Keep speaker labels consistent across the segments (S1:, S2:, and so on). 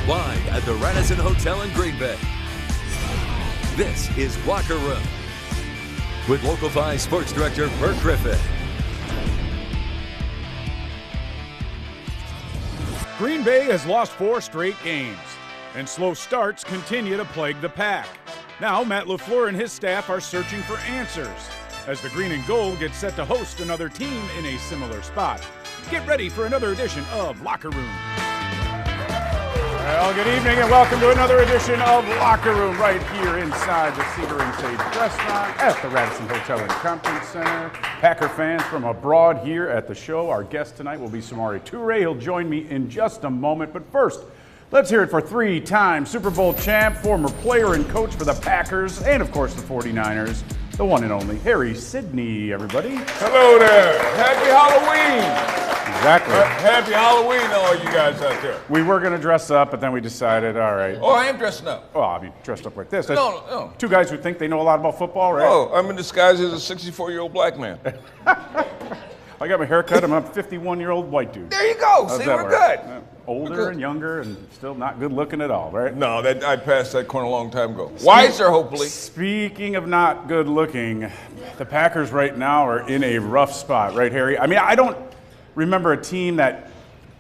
S1: wine at the Radisson Hotel in Green Bay. This is Locker Room with Local 5 Sports Director Bert Griffin.
S2: Green Bay has lost 4 straight games, and slow starts continue to plague the pack. Now Matt LaFleur and his staff are searching for answers as the Green and Gold get set to host another team in a similar spot. Get ready for another edition of Locker Room. Well, good evening and welcome to another edition of Locker Room right here inside the Cedar and Sage restaurant at the Radisson Hotel and Conference Center. Packer fans from abroad here at the show. Our guest tonight will be Samori Toure. He'll join me in just a moment. But first, let's hear it for 3-time Super Bowl champ, former player and coach for the Packers, and of course the 49ers, the one and only Harry Sidney, everybody.
S3: Hello there. Happy Halloween.
S2: Exactly.
S3: Happy Halloween to all you guys out there.
S2: We were going to dress up, but then we decided, all right.
S3: Oh, I am dressing up.
S2: Well, I mean, dressed up like this.
S3: No.
S2: 2 guys who think they know a lot about football, right?
S3: Oh, I'm in disguise as a 64-year-old black man.
S2: I got my hair cut. I'm a 51-year-old white dude.
S3: There you go.
S2: How's
S3: See,
S2: that
S3: we're
S2: work?
S3: good.
S2: Older and younger and still not good looking at all, right?
S3: No, I passed that corner a long time ago. Wiser, hopefully.
S2: Speaking of not good looking, the Packers right now are in a rough spot, right, Harry? I mean, I don't remember a team that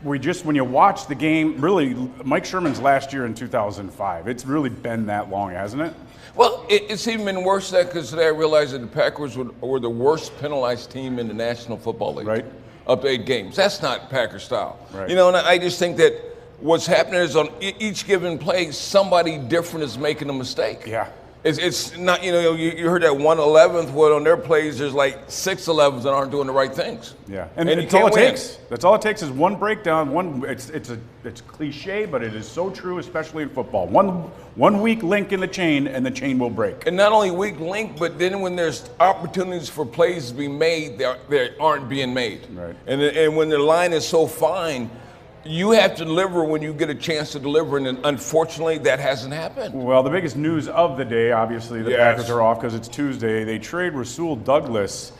S2: when you watch the game, really, Mike Sherman's last year in 2005. It's really been that long, hasn't it?
S3: Well, it's even been worse than that because today I realized that the Packers were the worst penalized team in the National Football League.
S2: Right.
S3: Up to 8 games. That's not Packer style.
S2: Right.
S3: You know, and I just think that what's happening is on each given play, somebody different is making a mistake.
S2: Yeah.
S3: It's not, you heard that 1/11th, well, on their plays, there's like 6/11s that aren't doing the right things.
S2: Yeah, and
S3: you
S2: that's all it
S3: can't win.
S2: takes. That's all it takes is one breakdown. It's cliche, but it is so true, especially in football. One weak link in the chain, and the chain will break.
S3: And not only weak link, but then when there's opportunities for plays to be made, they aren't being made.
S2: Right.
S3: And when the line is so fine, you have to deliver when you get a chance to deliver, and unfortunately, that hasn't happened.
S2: Well, the biggest news of the day, obviously, the Packers are off because it's Tuesday. They trade Rasul Douglas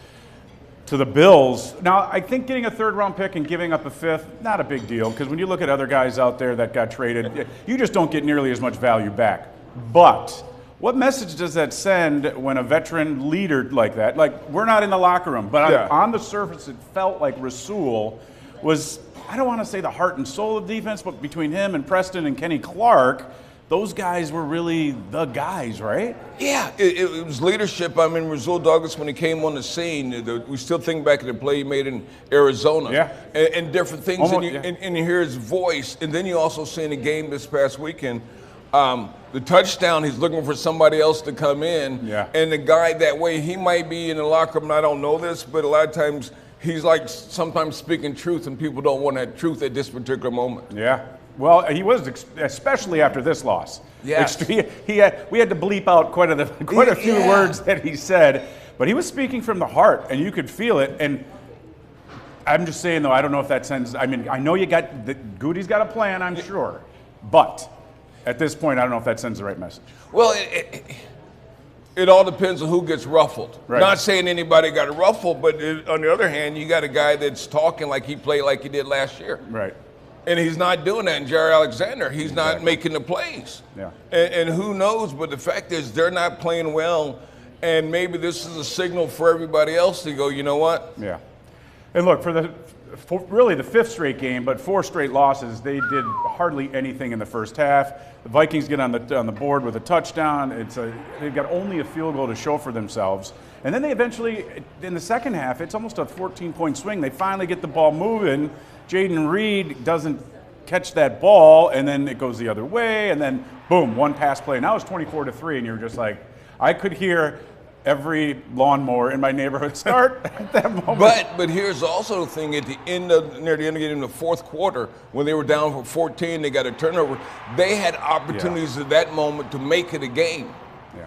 S2: to the Bills. Now, I think getting a 3rd-round pick and giving up a 5th, not a big deal, because when you look at other guys out there that got traded, you just don't get nearly as much value back. But what message does that send when a veteran leader like that, like we're not in the locker room, but on the surface it felt like Rasul was, I don't want to say the heart and soul of defense, but between him and Preston and Kenny Clark, those guys were really the guys, right?
S3: Yeah, it was leadership. I mean, Rasul Douglas, when he came on the scene, we still think back to the play he made in Arizona. And different things. And you hear his voice. And then you also see in the game this past weekend, the touchdown, he's looking for somebody else to come in.
S2: Yeah.
S3: And the guy that way, he might be in the locker room, and I don't know this, but a lot of times he's like sometimes speaking truth, and people don't want that truth at this particular moment.
S2: Yeah. Well, he was, especially after this loss.
S3: Yes.
S2: We had to bleep out quite a few words that he said, but he was speaking from the heart, and you could feel it. And I'm just saying, though, I don't know if that sends. I mean, I know Goody's got a plan, I'm sure, but at this point, I don't know if that sends the right message.
S3: Well, it all depends on who gets ruffled.
S2: Right.
S3: Not saying anybody got ruffled, but on the other hand, you got a guy that's talking like he played like he did last year.
S2: Right.
S3: And he's not doing that in Jair Alexander. He's not making the plays.
S2: Yeah.
S3: And who knows, but the fact is they're not playing well, and maybe this is a signal for everybody else to go, you know what?
S2: Yeah. And look, for really the 5th straight game, but 4 straight losses, they did hardly anything in the first half. The Vikings get on the board with a touchdown. They've got only a field goal to show for themselves. And then they eventually, in the second half, it's almost a 14-point swing. They finally get the ball moving. Jaden Reed doesn't catch that ball, and then it goes the other way, and then boom, one pass play. Now it's 24-3, and you're just like, I could hear every lawnmower in my neighborhood start at that moment.
S3: But here's also the thing: near the end of the game in the 4th quarter, when they were down for 14, they got a turnover. They had opportunities at that moment to make it a game,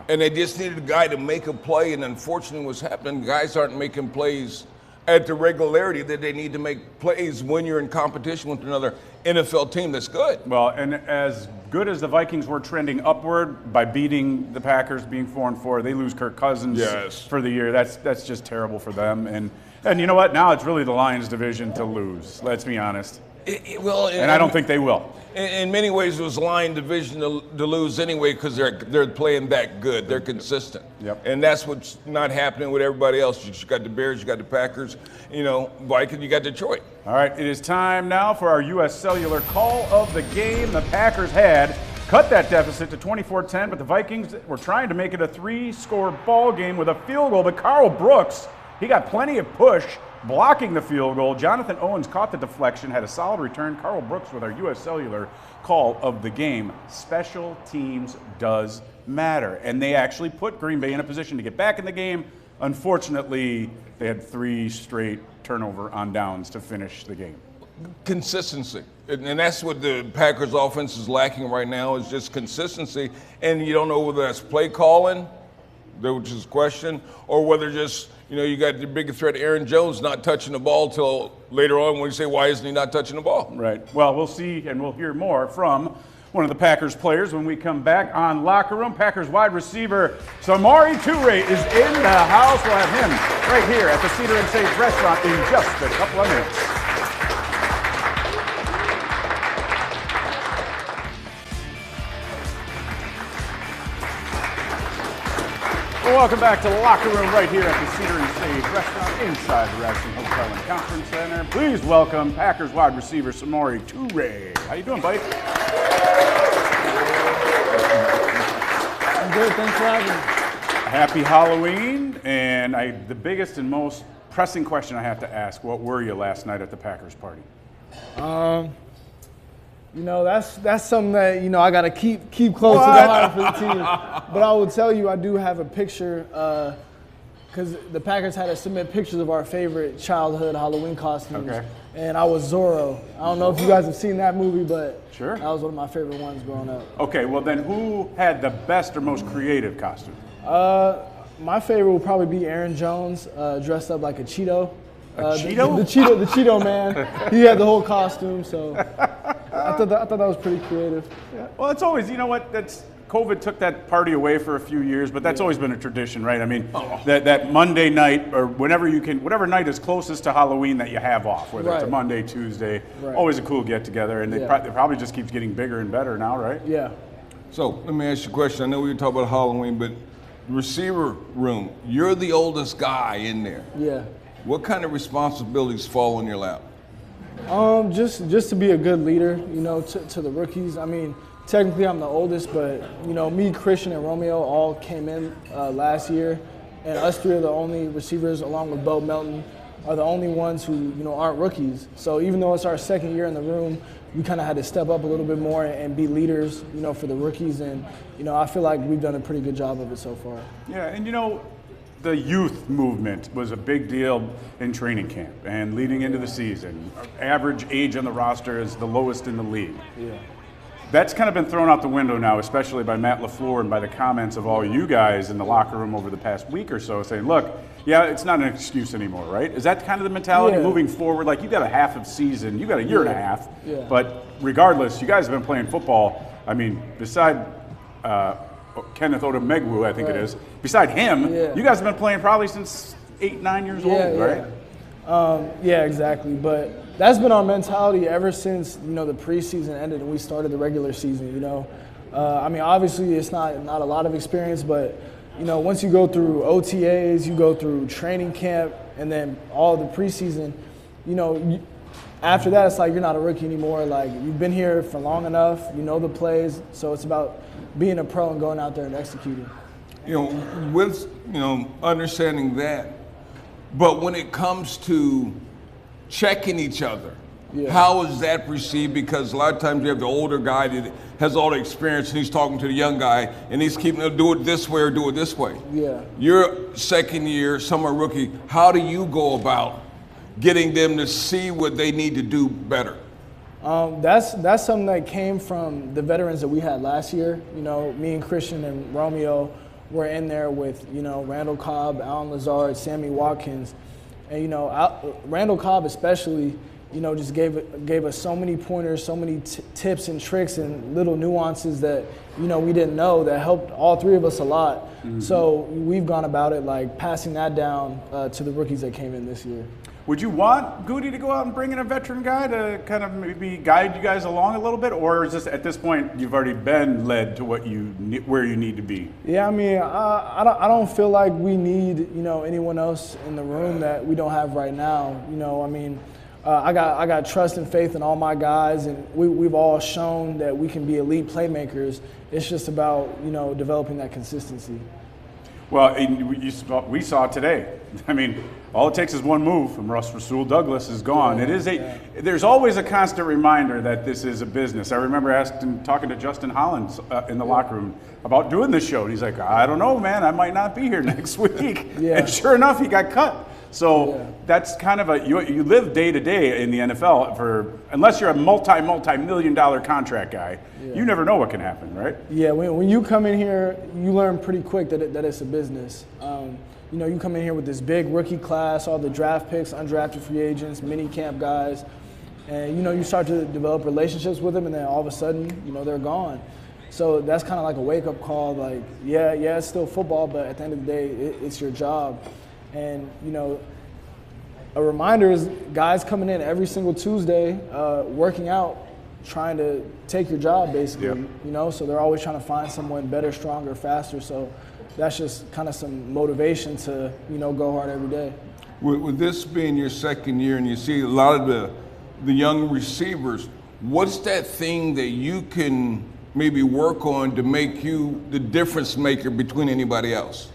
S3: and they just needed a guy to make a play. And unfortunately, what's happening? Guys aren't making plays at the regularity that they need to make plays when you're in competition with another NFL team that's good.
S2: Well, and as good as the Vikings were trending upward by beating the Packers, being 4-4, they lose Kirk Cousins for the year. That's just terrible for them. And you know what? Now it's really the Lions division to lose. Let's be honest. And I don't think they will.
S3: In many ways, it was line division to lose anyway because they're playing that good. They're consistent.
S2: Yep.
S3: And that's what's not happening with everybody else. You got the Bears, you got the Packers, Vikings, you got Detroit.
S2: All right, it is time now for our U.S. Cellular call of the game. The Packers had cut that deficit to 24-10, but the Vikings were trying to make it a 3-score ball game with a field goal. But Carl Brooks, he got plenty of push blocking the field goal. Jonathan Owens caught the deflection, had a solid return. Carl Brooks with our U.S. Cellular call of the game. Special teams does matter, and they actually put Green Bay in a position to get back in the game. Unfortunately, they had 3 straight turnover on downs to finish the game.
S3: Consistency. And that's what the Packers offense is lacking right now, is just consistency. And you don't know whether that's play calling, which is a question, or whether just, you got the big threat Aaron Jones not touching the ball till later on when you say, why isn't he not touching the ball?
S2: Right. Well, we'll see, and we'll hear more from one of the Packers players when we come back on Locker Room. Packers wide receiver Samori Toure is in the house. We'll have him right here at the Cedar and Sage restaurant in just a couple of minutes. Welcome back to Locker Room right here at the Cedar and Sage restaurant inside the Radisson Hotel and Conference Center. Please welcome Packers wide receiver Samori Toure. How you doing, buddy?
S4: I'm good. Thanks for having me.
S2: Happy Halloween. And the biggest and most pressing question I have to ask, what were you last night at the Packers party?
S4: That's something that, I got to keep close to the heart for the team. But I will tell you, I do have a picture because the Packers had to submit pictures of our favorite childhood Halloween costumes.
S2: Okay.
S4: And I was Zorro. I don't know if you guys have seen that movie, but
S2: sure,
S4: that was one of my favorite ones growing up.
S2: Okay, well then who had the best or most creative costume?
S4: My favorite will probably be Aaron Jones, dressed up like a Cheeto.
S2: Cheeto?
S4: The Cheeto man. He had the whole costume, so I thought that was pretty creative.
S2: Yeah. Well, it's always, COVID took that party away for a few years, but that's always been a tradition, right? I mean, that Monday night or whatever night is closest to Halloween that you have off, whether it's a Monday, Tuesday, always a cool get together, and it probably just keeps getting bigger and better now, right?
S4: Yeah.
S3: So let me ask you a question. I know we were talking about Halloween, but receiver room, you're the oldest guy in there.
S4: Yeah.
S3: What kind of responsibilities fall on your lap?
S4: Just to be a good leader, to the rookies. I mean, technically I'm the oldest, but me, Christian, and Romeo all came in last year, and us 3 are the only receivers, along with Bo Melton, are the only ones who aren't rookies. So even though it's our second year in the room, we kind of had to step up a little bit more and be leaders, for the rookies, and I feel like we've done a pretty good job of it so far.
S2: Yeah, and the youth movement was a big deal in training camp and leading into the season. Average age on the roster is the lowest in the league.
S4: Yeah.
S2: That's kind of been thrown out the window now, especially by Matt LaFleur and by the comments of all you guys in the locker room over the past week or so, saying, look, it's not an excuse anymore, right? Is that kind of the mentality moving forward? Like, you got a half of season, you got a year and a half, but regardless, you guys have been playing football. I mean, beside Kenneth Odumegwu, I think it is. Beside him, you guys have been playing probably since 8, 9 years old, right?
S4: Yeah, exactly. But that's been our mentality ever since the preseason ended and we started the regular season. I mean, obviously it's not a lot of experience, but once you go through OTAs, you go through training camp, and then all the preseason, after that it's like you're not a rookie anymore. Like, you've been here for long enough, you know the plays, so it's about being a pro and going out there and executing.
S3: With understanding that, but when it comes to checking each other, how is that perceived? Because a lot of times you have the older guy that has all the experience and he's talking to the young guy and he's keeping them do it this way or do it this way.
S4: Yeah.
S3: You're second year, some are rookie. How do you go about getting them to see what they need to do better?
S4: That's something that came from the veterans that we had last year. Me and Christian and Romeo were in there with, Randall Cobb, Alan Lazard, Sammy Watkins. And, Randall Cobb especially, just gave us so many pointers, so many tips and tricks and little nuances that, we didn't know that helped all three of us a lot. Mm-hmm. So we've gone about it like passing that down to the rookies that came in this year.
S2: Would you want Goody to go out and bring in a veteran guy to kind of maybe guide you guys along a little bit, or is this at this point you've already been led to where you need to be?
S4: Yeah, I mean, I don't feel like we need anyone else in the room that we don't have right now. I mean, I got trust and faith in all my guys, and we've all shown that we can be elite playmakers. It's just about developing that consistency.
S2: Well, we saw today. I mean, all it takes is one move, and Rasul Douglas is gone. There's always a constant reminder that this is a business. I remember talking to Justin Hollins in the locker room about doing this show, and he's like, I don't know, man, I might not be here next week. And sure enough, he got cut. So that's kind of you live day to day in the NFL unless you're a multi-million-dollar contract guy, you never know what can happen, right?
S4: Yeah, when you come in here, you learn pretty quick that it's a business. You come in here with this big rookie class, all the draft picks, undrafted free agents, mini camp guys, and you start to develop relationships with them, and then all of a sudden, they're gone. So that's kind of like a wake-up call. Like, yeah, it's still football, but at the end of the day, it's your job. And, a reminder is guys coming in every single Tuesday, working out, trying to take your job, basically, so they're always trying to find someone better, stronger, faster. So that's just kind of some motivation to, go hard every day.
S3: With this being your second year and you see a lot of the young receivers, what's that thing that you can maybe work on to make you the difference maker between anybody else?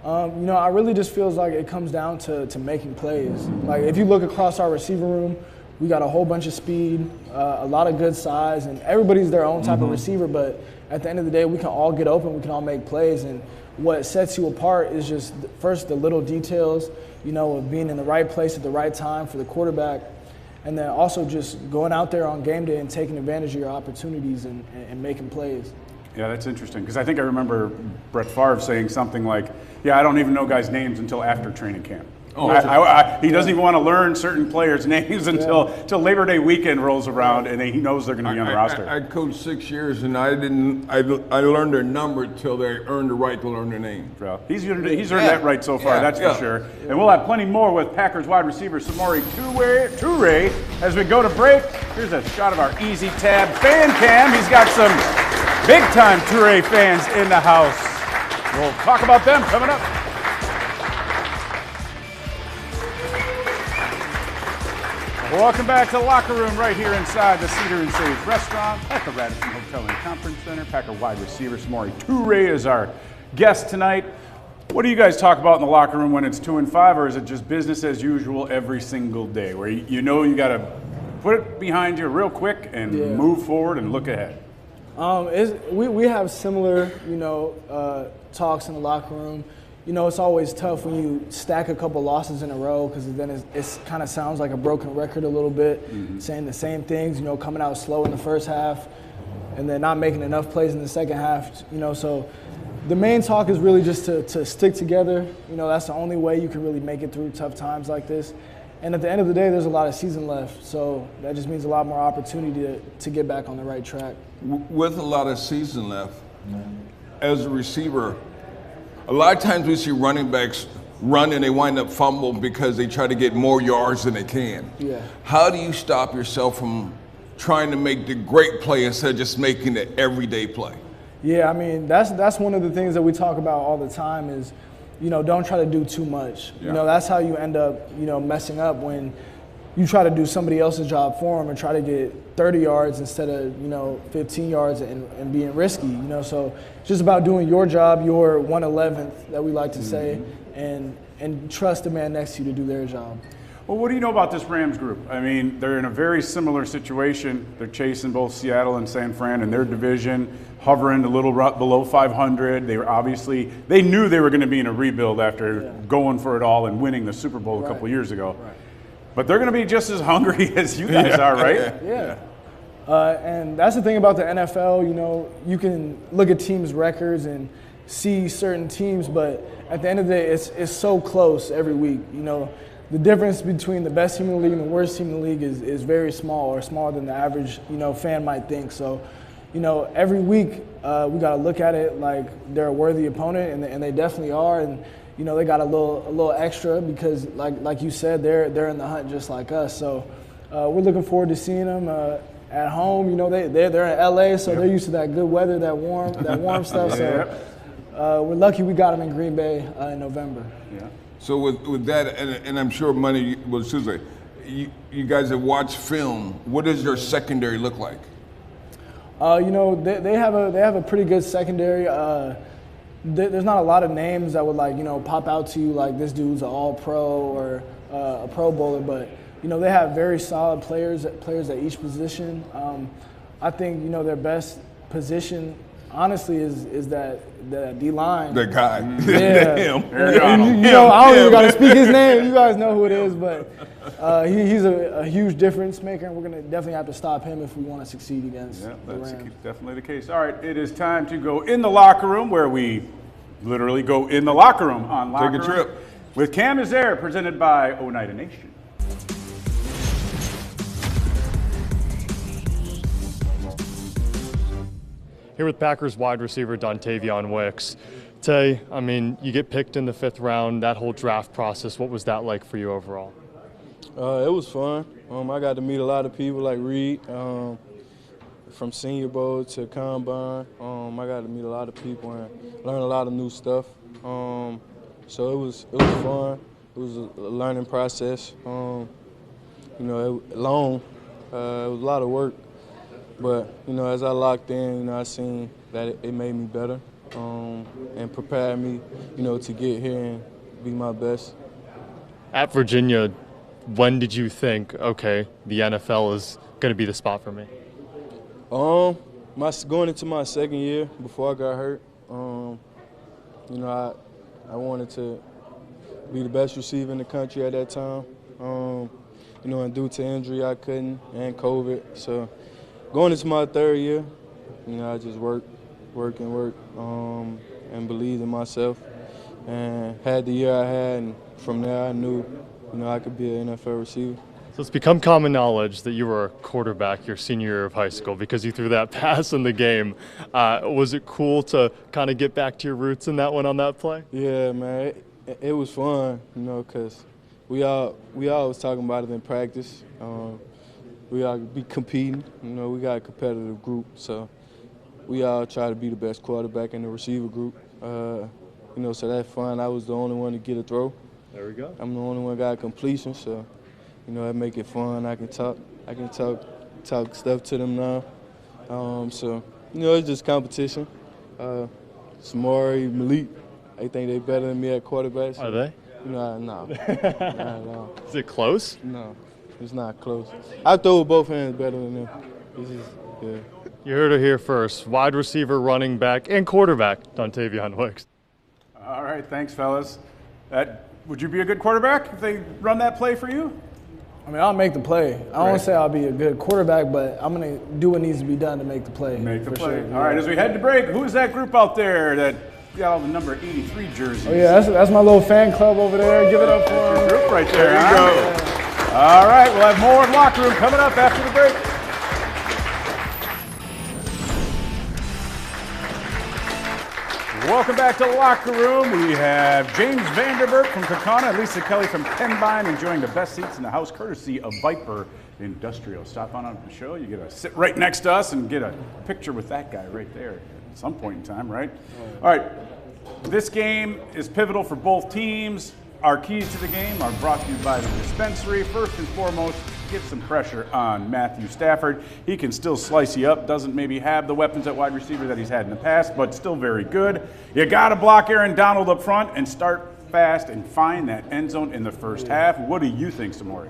S4: I really just feels like it comes down to making plays. Like if you look across our receiver room, we got a whole bunch of speed, a lot of good size, and everybody's their own type of receiver, but at the end of the day, we can all get open, we can all make plays, and what sets you apart is just first the little details, of being in the right place at the right time for the quarterback, and then also just going out there on game day and taking advantage of your opportunities and making plays.
S2: Yeah, that's interesting, because I think I remember Brett Favre saying something like, I don't even know guys' names until after training camp. He doesn't even want to learn certain players' names until Labor Day weekend rolls around, and he knows they're going to be on the roster.
S3: I coached 6 years, and I learned their number until they earned the right to learn their name.
S2: Well, he's earned that right so far, that's for sure. And we'll have plenty more with Packers wide receiver Samori Toure as we go to break. Here's a shot of our Easy Tab fan cam. He's got some big-time Toure fans in the house. We'll talk about them coming up. Welcome back to the locker room right here inside the Cedar and Sage restaurant at the Radisson Hotel and Conference Center. Packer wide receiver Samori Toure is our guest tonight. What do you guys talk about in the locker room when it's 2-5, or is it just business as usual every single day where you got to put it behind you real quick and move forward and look ahead?
S4: We have similar, talks in the locker room. It's always tough when you stack a couple losses in a row, because then it kind of sounds like a broken record a little bit, saying the same things, coming out slow in the first half and then not making enough plays in the second half, So the main talk is really just to stick together. That's the only way you can really make it through tough times like this. And at the end of the day, there's a lot of season left, so that just means a lot more opportunity to get back on the right track.
S3: With a lot of season left, as a receiver, a lot of times we see running backs run and they wind up fumble because they try to get more yards than they can.
S4: Yeah.
S3: How do you stop yourself from trying to make the great play instead of just making the everyday play?
S4: Yeah, I mean, that's one of the things that we talk about all the time is, don't try to do too much.
S2: Yeah.
S4: That's how you end up, messing up when you try to do somebody else's job for them and try to get 30 yards instead of, 15 yards and being risky, So it's just about doing your job, your 1/11th that we like to say, and trust the man next to you to do their job.
S2: Well, what do you know about this Rams group? I mean, they're in a very similar situation. They're chasing both Seattle and San Fran in their division, hovering a little below 500. They knew they were going to be in a rebuild after going for it all and winning the Super Bowl a couple years ago.
S4: Right.
S2: But they're going to be just as hungry as you guys are, right?
S4: Yeah. And that's the thing about the NFL. You can look at teams' records and see certain teams, but at the end of the day, it's so close every week. the difference between the best team in the league and the worst team in the league is very small, or smaller than the average, fan might think. So, every week we got to look at it like they're a worthy opponent, and they definitely are. And they got a little extra because, like you said, they're in the hunt just like us. So we're looking forward to seeing them at home. They're in LA, so they're used to that good weather, that warm stuff. So we're lucky we got them in Green Bay in November.
S3: Yeah. So with that, and I'm sure Money was Tuesday, you guys have watched film. What does your secondary look like?
S4: They have a pretty good secondary. There's not a lot of names that would pop out to you like this dude's an All-Pro or a Pro Bowler, but they have very solid players at each position. I think their best position, honestly, is that D-line.
S3: That guy.
S4: Yeah.
S3: Him.
S4: I don't even got to speak his name. You guys know who it is, but he's a huge difference maker, and we're going to definitely have to stop him if we want to succeed against the
S2: that's
S4: Rams.
S2: definitely the case. All right, it is time to go in the locker room, where we literally go in the locker room on Locker
S3: Take a
S2: Room
S3: trip.
S2: with Cam is There, presented by Oneida Nation.
S5: Here with Packers wide receiver Dontavion Wicks. Tay, you get picked in the 5th round, that whole draft process, what was that like for you overall?
S6: It was fun. I got to meet a lot of people like Reed, from Senior Bowl to Combine. I got to meet a lot of people and learn a lot of new stuff. So it was fun. It was a learning process. It was long. It was a lot of work. But, as I locked in, I seen that it made me better and prepared me, to get here and be my best.
S5: At Virginia, when did you think, okay, the NFL is going to be the spot for me?
S6: Going into my 2nd year before I got hurt, I wanted to be the best receiver in the country at that time. And due to injury, I couldn't, and COVID. So going into my 3rd year, I just worked, and believed in myself, and had the year I had, and from there I knew, I could be an NFL receiver.
S5: So it's become common knowledge that you were a quarterback your senior year of high school because you threw that pass in the game. Was it cool to kind of get back to your roots in that one on that play?
S6: Yeah, man, it was fun, because we all was talking about it in practice. We all be competing, we got a competitive group, so we all try to be the best quarterback in the receiver group. So that's fun. I was the only one to get a throw.
S5: There we go.
S6: I'm the only one got a completion, so that make it fun. I can talk stuff to them now. So it's just competition. Samari, Malik, I think they better than me at quarterback. So,
S5: Are they?
S6: No. Not at all.
S5: Is it close?
S6: No, it's not close. I throw with both hands better than them. Yeah.
S5: You heard it here first. Wide receiver, running back, and quarterback, Dontavion Wicks.
S2: All right, thanks, fellas. Would you be a good quarterback if they run that play for you?
S4: I'll make the play. I don't want to say I'll be a good quarterback, but I'm going to do what needs to be done to make the play.
S2: Make the play.
S4: Sure.
S2: All right, as we head to break, who's that group out there that got all the number 83 jerseys?
S4: Oh, yeah, that's my little fan club over there. Give it up for them.
S2: Group right there. There you go. Yeah. All right, we'll have more in Locker Room coming up after the break. Welcome back to the Locker Room. We have James Vanderburg from Kaukauna and Lisa Kelly from Pembine enjoying the best seats in the house, courtesy of Viper Industrial. Stop on the show. You get to sit right next to us and get a picture with that guy right there at some point in time, right? All right. This game is pivotal for both teams. Our keys to the game are brought to you by the dispensary. First and foremost, get some pressure on Matthew Stafford. He can still slice you up, doesn't maybe have the weapons at wide receiver that he's had in the past, but still very good. You got to block Aaron Donald up front and start fast and find that end zone in the first half. What do you think, Samori?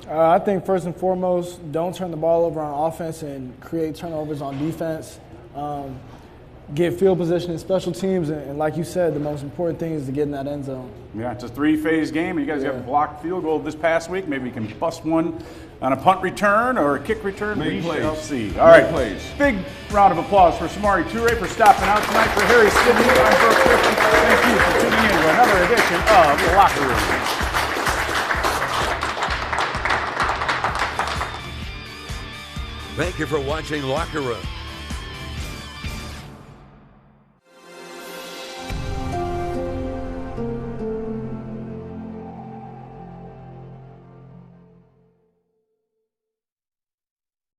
S4: I think first and foremost, don't turn the ball over on offense and create turnovers on defense. Get field position in special teams, and like you said, the most important thing is to get in that end zone.
S2: Yeah, it's a three-phase game. You guys have a blocked field goal this past week. Maybe you can bust one on a punt return or a kick return. We shall see. All right, big round of applause for Samari Toure for stopping out tonight. For Harry Sidney, I'm Burke Christian. Thank you for tuning in to another edition of The Locker Room.
S1: Thank you for watching Locker Room.